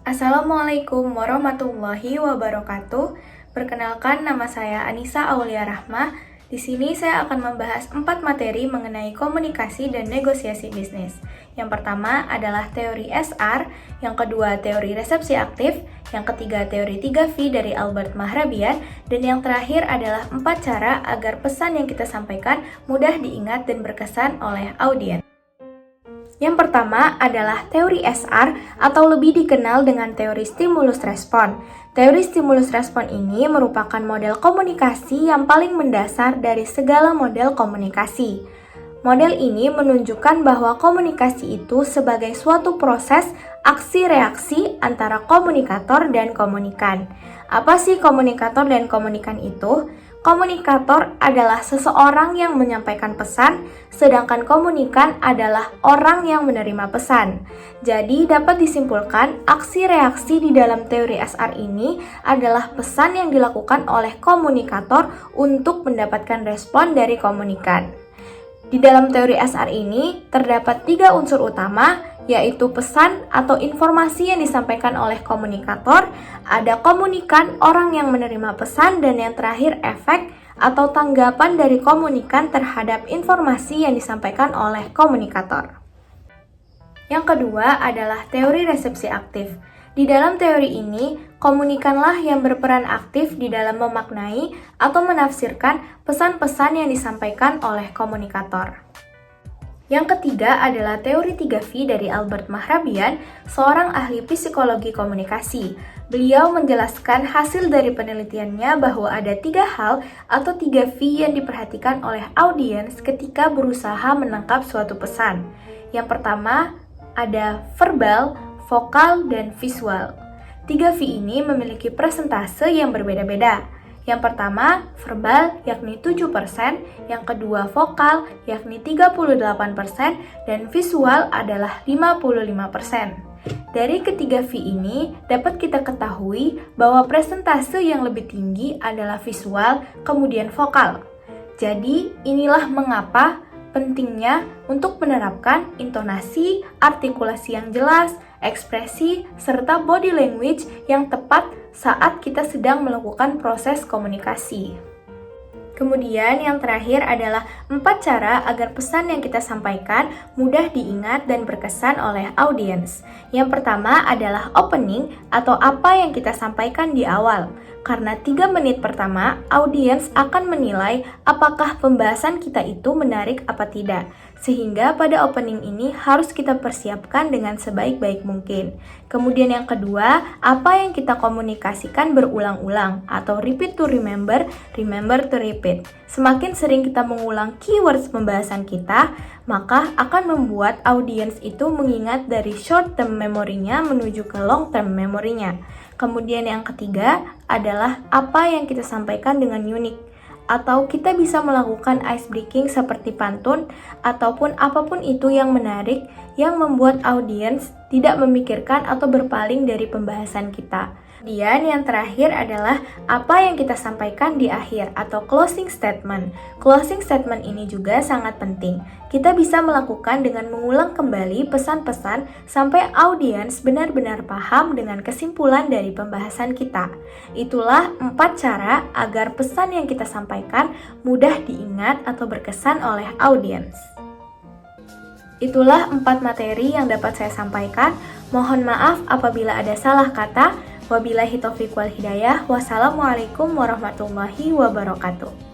Assalamualaikum warahmatullahi wabarakatuh. Perkenalkan, nama saya Anissa Aulia Rahmah. Di sini saya akan membahas 4 materi mengenai komunikasi dan negosiasi bisnis. Yang pertama adalah teori SR, yang kedua teori resepsi aktif, yang ketiga teori 3V dari Albert Mahrabian, dan yang terakhir adalah 4 cara agar pesan yang kita sampaikan mudah diingat dan berkesan oleh audiens. Yang pertama adalah teori SR atau lebih dikenal dengan teori stimulus respon. Teori stimulus respon ini merupakan model komunikasi yang paling mendasar dari segala model komunikasi. Model ini menunjukkan bahwa komunikasi itu sebagai suatu proses aksi-reaksi antara komunikator dan komunikan. Apa sih komunikator dan komunikan itu? Komunikator adalah seseorang yang menyampaikan pesan, sedangkan komunikan adalah orang yang menerima pesan. Jadi dapat disimpulkan, aksi-reaksi di dalam teori SR ini adalah pesan yang dilakukan oleh komunikator untuk mendapatkan respon dari komunikan. Di dalam teori SR ini terdapat 3 unsur utama, yaitu pesan atau informasi yang disampaikan oleh komunikator, ada komunikan, orang yang menerima pesan, dan yang terakhir efek atau tanggapan dari komunikan terhadap informasi yang disampaikan oleh komunikator. Yang kedua adalah teori resepsi aktif. Di dalam teori ini, komunikanlah yang berperan aktif di dalam memaknai atau menafsirkan pesan-pesan yang disampaikan oleh komunikator. Yang ketiga adalah teori 3V dari Albert Mahrabian, seorang ahli psikologi komunikasi. Beliau menjelaskan hasil dari penelitiannya bahwa ada 3 hal atau 3V yang diperhatikan oleh audiens ketika berusaha menangkap suatu pesan. Yang pertama ada verbal, vokal, dan visual. 3V ini memiliki persentase yang berbeda-beda. Yang pertama, verbal yakni 7%, yang kedua vokal yakni 38%, dan visual adalah 55%. Dari ketiga V ini, dapat kita ketahui bahwa persentase yang lebih tinggi adalah visual, kemudian vokal. Jadi, inilah mengapa pentingnya untuk menerapkan intonasi, artikulasi yang jelas, ekspresi, serta body language yang tepat saat kita sedang melakukan proses komunikasi. Kemudian yang terakhir adalah 4 cara agar pesan yang kita sampaikan mudah diingat dan berkesan oleh audiens. Yang pertama adalah opening atau apa yang kita sampaikan di awal. Karena 3 menit pertama, audiens akan menilai apakah pembahasan kita itu menarik apa tidak. Sehingga pada opening ini harus kita persiapkan dengan sebaik-baik mungkin. Kemudian yang kedua, apa yang kita komunikasikan berulang-ulang atau repeat to remember, remember to repeat. Semakin sering kita mengulang keywords pembahasan kita, maka akan membuat audiens itu mengingat dari short term memorinya menuju ke long term memorinya. Kemudian yang ketiga adalah apa yang kita sampaikan dengan unik. Atau kita bisa melakukan ice breaking seperti pantun ataupun apapun itu yang menarik yang membuat audiens tidak memikirkan atau berpaling dari pembahasan kita. Kemudian yang terakhir adalah apa yang kita sampaikan di akhir atau closing statement. Closing statement ini juga sangat penting. Kita bisa melakukan dengan mengulang kembali pesan-pesan sampai audiens benar-benar paham dengan kesimpulan dari pembahasan kita. Itulah 4 cara agar pesan yang kita sampaikan mudah diingat atau berkesan oleh audiens. Itulah 4 materi yang dapat saya sampaikan. Mohon maaf apabila ada salah kata. Wabillahi taufiq wal hidayah. Wassalamualaikum warahmatullahi wabarakatuh.